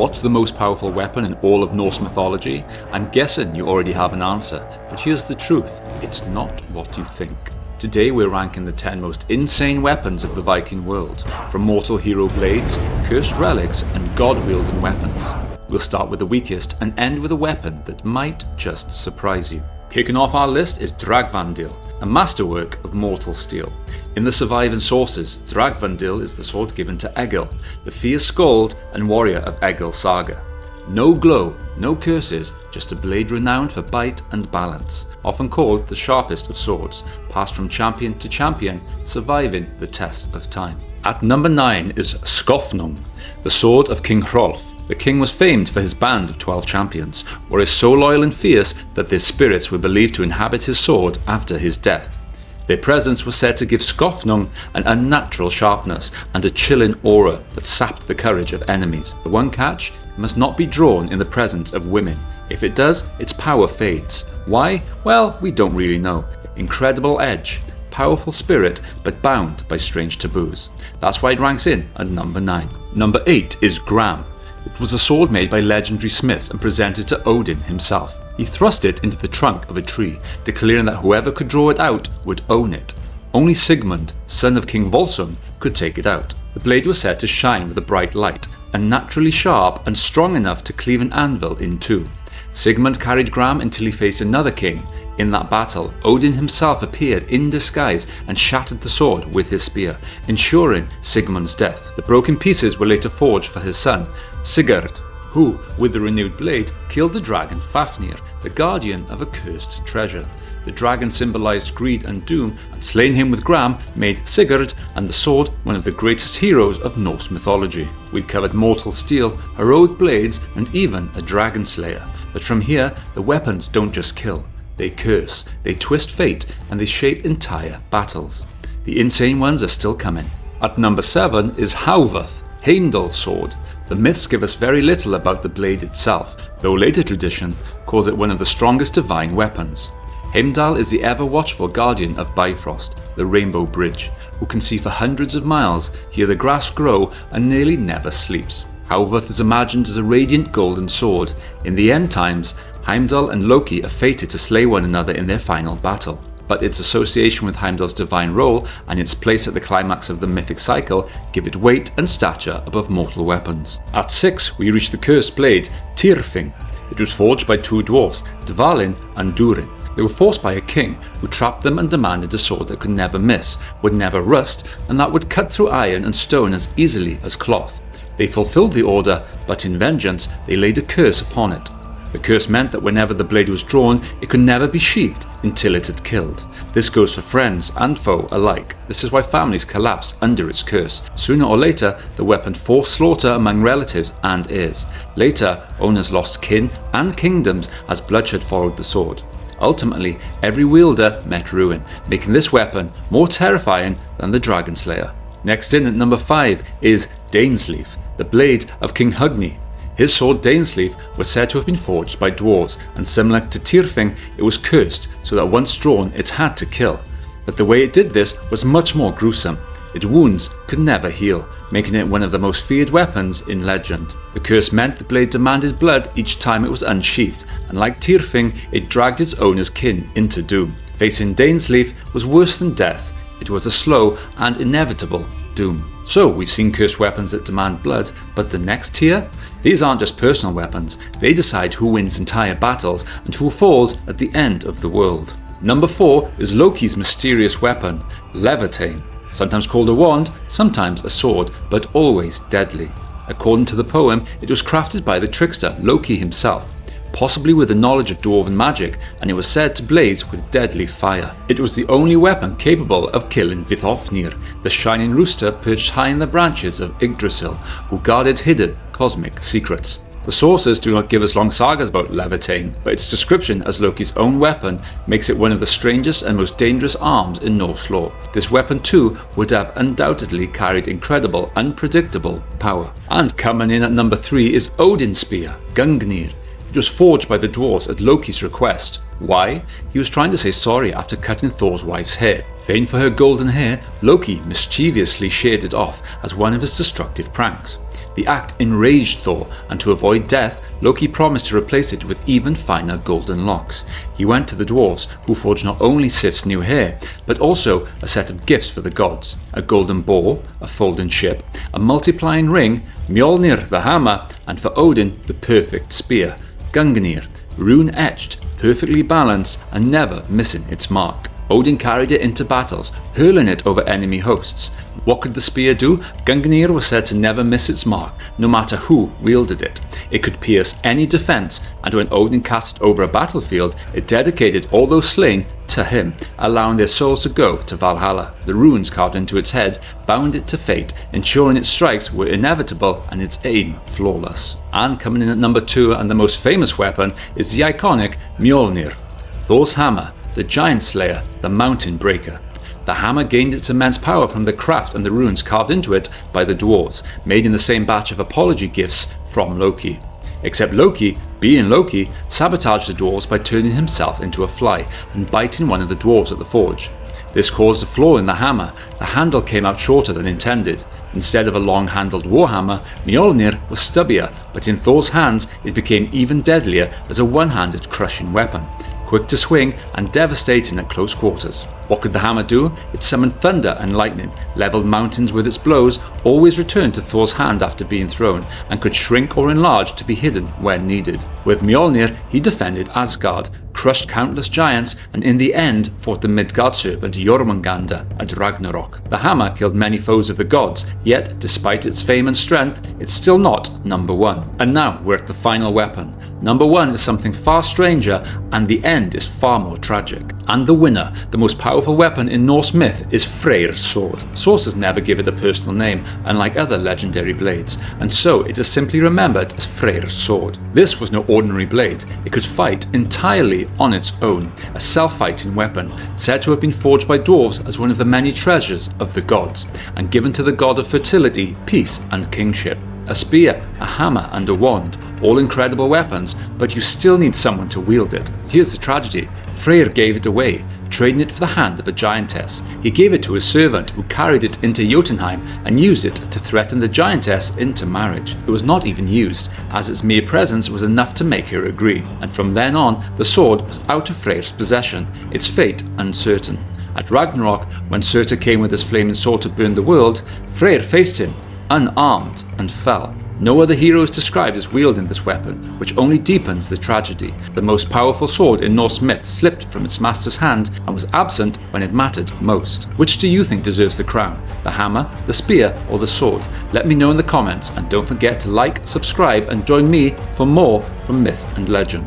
What's the most powerful weapon in all of Norse mythology? I'm guessing you already have an answer, but here's the truth, it's not what you think. Today we're ranking the 10 most insane weapons of the Viking world, from mortal hero blades, cursed relics, and god-wielding weapons. We'll start with the weakest and end with a weapon that might just surprise you. Kicking off our list is Dragvandil, a masterwork of mortal steel. In the surviving sources, Dragvandil is the sword given to Egil, the fierce skald and warrior of Egil's saga. No glow, no curses, just a blade renowned for bite and balance, often called the sharpest of swords, passed from champion to champion, surviving the test of time. At number 9 is Skofnung, the sword of King Hrolf. The king was famed for his band of 12 champions, warriors so loyal and fierce that their spirits were believed to inhabit his sword after his death. Their presence was said to give Skofnung an unnatural sharpness and a chilling aura that sapped the courage of enemies. The one catch: it must not be drawn in the presence of women. If it does, its power fades. Why? Well, we don't really know. Incredible edge, powerful spirit, but bound by strange taboos. That's why it ranks in at number 9. Number 8 is Gram. It was a sword made by legendary smiths and presented to Odin himself. He thrust it into the trunk of a tree, declaring that whoever could draw it out would own it. Only Sigmund, son of King Volsung, could take it out. The blade was said to shine with a bright light, unnaturally sharp and strong enough to cleave an anvil in two. Sigmund carried Gram until he faced another king. In that battle, Odin himself appeared in disguise and shattered the sword with his spear, ensuring Sigmund's death. The broken pieces were later forged for his son, Sigurd, who, with the renewed blade, killed the dragon Fafnir, the guardian of a cursed treasure. The dragon symbolized greed and doom, and slaying him with Gram made Sigurd and the sword one of the greatest heroes of Norse mythology. We've covered mortal steel, heroic blades, and even a dragon slayer. But from here, the weapons don't just kill. They curse, they twist fate, and they shape entire battles. The insane ones are still coming. At number 7 is Hauvath, Heimdall's sword. The myths give us very little about the blade itself, though later tradition calls it one of the strongest divine weapons. Heimdall is the ever-watchful guardian of Bifrost, the Rainbow Bridge, who can see for hundreds of miles, hear the grass grow, and nearly never sleeps. Hauvath is imagined as a radiant golden sword. In the end times, Heimdall and Loki are fated to slay one another in their final battle. But its association with Heimdall's divine role and its place at the climax of the mythic cycle give it weight and stature above mortal weapons. At 6, we reach the cursed blade, Tyrfing. It was forged by two dwarves, Dvalin and Durin. They were forced by a king who trapped them and demanded a sword that could never miss, would never rust, and that would cut through iron and stone as easily as cloth. They fulfilled the order, but in vengeance they laid a curse upon it. The curse meant that whenever the blade was drawn, it could never be sheathed until it had killed. This goes for friends and foe alike. This is why families collapse under its curse. Sooner or later, the weapon forced slaughter among relatives and heirs. Later, owners lost kin and kingdoms as bloodshed followed the sword. Ultimately, every wielder met ruin, making this weapon more terrifying than the Dragon Slayer. Next in at number 5 is Dainsleif, the blade of King Gungnir. His sword Dainsleif was said to have been forged by dwarves, and similar to Tyrfing, it was cursed so that once drawn it had to kill. But the way it did this was much more gruesome. Its wounds could never heal, making it one of the most feared weapons in legend. The curse meant the blade demanded blood each time it was unsheathed, and like Tyrfing, it dragged its owner's kin into doom. Facing Dainsleif was worse than death. It was a slow and inevitable doom. So we've seen cursed weapons that demand blood, but the next tier? These aren't just personal weapons, they decide who wins entire battles and who falls at the end of the world. Number 4 is Loki's mysterious weapon, Laevateinn. Sometimes called a wand, sometimes a sword, but always deadly. According to the poem, it was crafted by the trickster Loki himself, possibly with the knowledge of dwarven magic, and it was said to blaze with deadly fire. It was the only weapon capable of killing Vithofnir, the shining rooster perched high in the branches of Yggdrasil, who guarded hidden cosmic secrets. The sources do not give us long sagas about Laevateinn, but its description as Loki's own weapon makes it one of the strangest and most dangerous arms in Norse lore. This weapon too would have undoubtedly carried incredible, unpredictable power. And coming in at number 3 is Odin's spear, Gungnir. It was forged by the dwarves at Loki's request. Why? He was trying to say sorry after cutting Thor's wife's hair. Famed for her golden hair, Loki mischievously sheared it off as one of his destructive pranks. The act enraged Thor, and to avoid death, Loki promised to replace it with even finer golden locks. He went to the dwarves, who forged not only Sif's new hair, but also a set of gifts for the gods: a golden ball, a folding ship, a multiplying ring, Mjolnir the hammer, and for Odin the perfect spear, Gungnir, rune-etched, perfectly balanced, and never missing its mark. Odin carried it into battles, hurling it over enemy hosts. What could the spear do? Gungnir was said to never miss its mark, no matter who wielded it. It could pierce any defense, and when Odin cast it over a battlefield, it dedicated all those slain to him, allowing their souls to go to Valhalla. The runes carved into its head bound it to fate, ensuring its strikes were inevitable and its aim flawless. And coming in at number 2, and the most famous weapon, is the iconic Mjolnir, Thor's hammer, the giant slayer, the mountain breaker. The hammer gained its immense power from the craft and the runes carved into it by the dwarves, made in the same batch of apology gifts from Loki. Except Loki, being Loki, sabotaged the dwarves by turning himself into a fly and biting one of the dwarves at the forge. This caused a flaw in the hammer. The handle came out shorter than intended. Instead of a long-handled warhammer, Mjolnir was stubbier, but in Thor's hands it became even deadlier as a one-handed crushing weapon, quick to swing and devastating at close quarters. What could the hammer do? It summoned thunder and lightning, leveled mountains with its blows, always returned to Thor's hand after being thrown, and could shrink or enlarge to be hidden when needed. With Mjolnir, he defended Asgard, crushed countless giants, and in the end fought the Midgard serpent Jormungandr at Ragnarok. The hammer killed many foes of the gods, yet despite its fame and strength, it's still not number 1. And now we're at the final weapon. Number 1 is something far stranger, and the end is far more tragic. And the winner, the most powerful weapon in Norse myth, is Freyr's sword. Sources never give it a personal name, unlike other legendary blades, and so it is simply remembered as Freyr's sword. This was no ordinary blade. It could fight entirely on its own, a self-fighting weapon, said to have been forged by dwarves as one of the many treasures of the gods, and given to the god of fertility, peace, and kingship. A spear, a hammer, and a wand, all incredible weapons, but you still need someone to wield it. Here's the tragedy. Freyr gave it away, trading it for the hand of a giantess. He gave it to his servant, who carried it into Jotunheim and used it to threaten the giantess into marriage. It was not even used, as its mere presence was enough to make her agree, and from then on, the sword was out of Freyr's possession, its fate uncertain. At Ragnarok, when Surtur came with his flaming sword to burn the world, Freyr faced him, unarmed, and fell. No other hero is described as wielding this weapon, which only deepens the tragedy. The most powerful sword in Norse myth slipped from its master's hand and was absent when it mattered most. Which do you think deserves the crown? The hammer, the spear, or the sword? Let me know in the comments, and don't forget to like, subscribe, and join me for more from myth and legend.